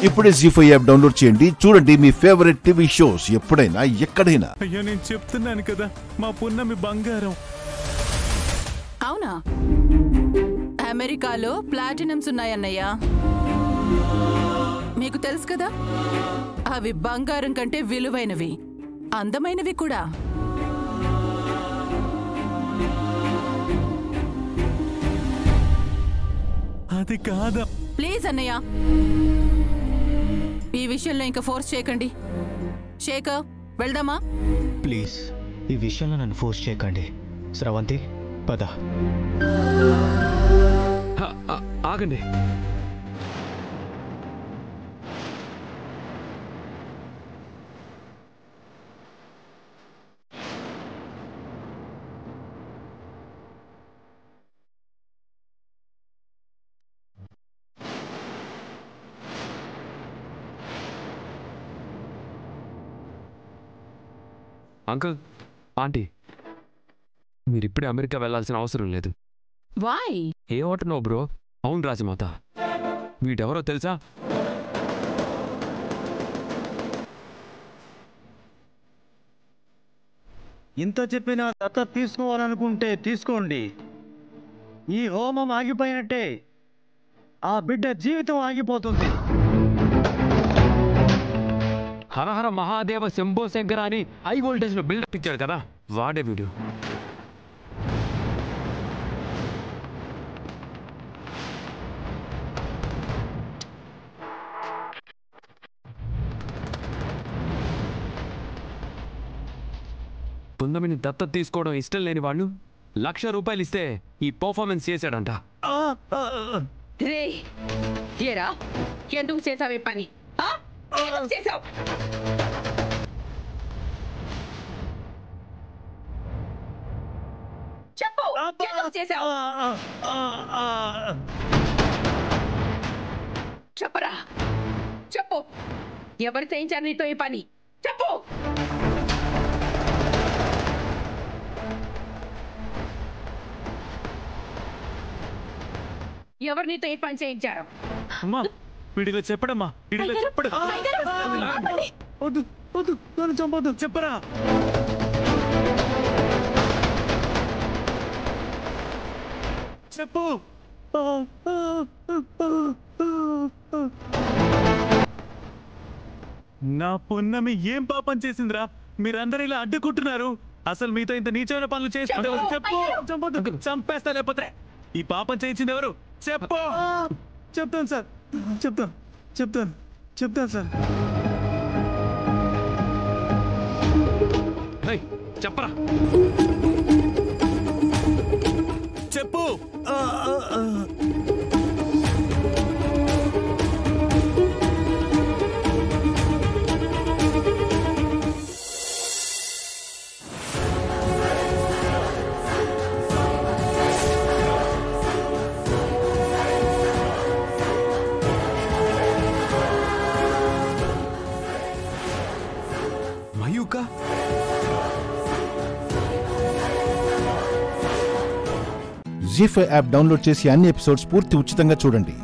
ఇప్పుడే జీ5 app download చేయండి. చూడండి మీ ఫేవరెట్ టీవీ షోస్ ఎప్పుడైనా ఎక్కడైనా. అయ్యో నేను చెప్తున్నాను కదా, మా పున్నమి బంగారం. అవునా? అమెరికాలో ప్లాటినమ్స్ ఉన్నాయన్నయ్యా, మీకు తెలుసు కదా. అవి బంగారం కంటే విలువైనవి, అందమైనవి కూడా. అది కాదా? ప్లీజ్ అన్నయ్య, ఈ విషయంలో ఇంకా ఫోర్స్ చేయకండి. శేఖర్, వెళ్దామా? ప్లీజ్ ఈ విషయంలో నన్ను ఫోర్స్ చేయకండి. స్రవంతి, పద. ఆగండి. అంకుల్, ఆంటీ, మీరిప్పుడే అమెరికా వెళ్లాల్సిన అవసరం లేదు. వై? ఏ ఓటనో బ్రో. అవును రాజమాత, వీటెవరో తెలుసా? ఇంత చెప్పినా దత్తత తీసుకోవాలనుకుంటే తీసుకోండి. ఈ హోమం ఆగిపోయినట్టే ఆ బిడ్డ జీవితం ఆగిపోతుంది. హరహర మహాదేవ శంభో శంకర అని హై వోల్టేజ్ లో బిల్డప్ ఇచ్చాడు కదా, వాడే వీడియో. పుందమిని దత్తత తీసుకోవడం ఇష్టం లేని వాళ్ళు ₹1,00,000 ఇస్తే ఈ పర్ఫార్మెన్స్ చేశాడంట. ఎందుకు చేసావు పని? చేసావు? చెప్పు, ఎందుకు చేసావు? చెప్పరా, చెప్పు. ఎవరు చేయించారు నీతో ఈ పని? చెప్పు. ఎవరు నీతో ఈ పని చేయించారు? అమ్మా, వీడిలో చెప్పడమ్మా, వీడిలో చెప్పడు. వద్దు వద్దు, నన్ను చంపొద్దు, చెప్పరా. చెప్పు. నా పున్నమి ఏం పాపం చేసిందిరా? మీరందరూ ఇలా అడ్డుకుంటున్నారు. అసలు మీతో ఇంత నీచమైన పనులు చేస్తుంటే చెప్పు. చంపొద్దు, చంపేస్తా. లేకపోతే ఈ పాపం చేయించింది ఎవరు? చెప్పు. చెప్తాను సార్, చెప్తాను సార్. చెప్పరా. చెప్పు. మయూకా? జీ5 యాప్ డౌన్లోడ్ చేసి అన్ని ఎపిసోడ్స్ పూర్తి ఉచితంగా చూడండి.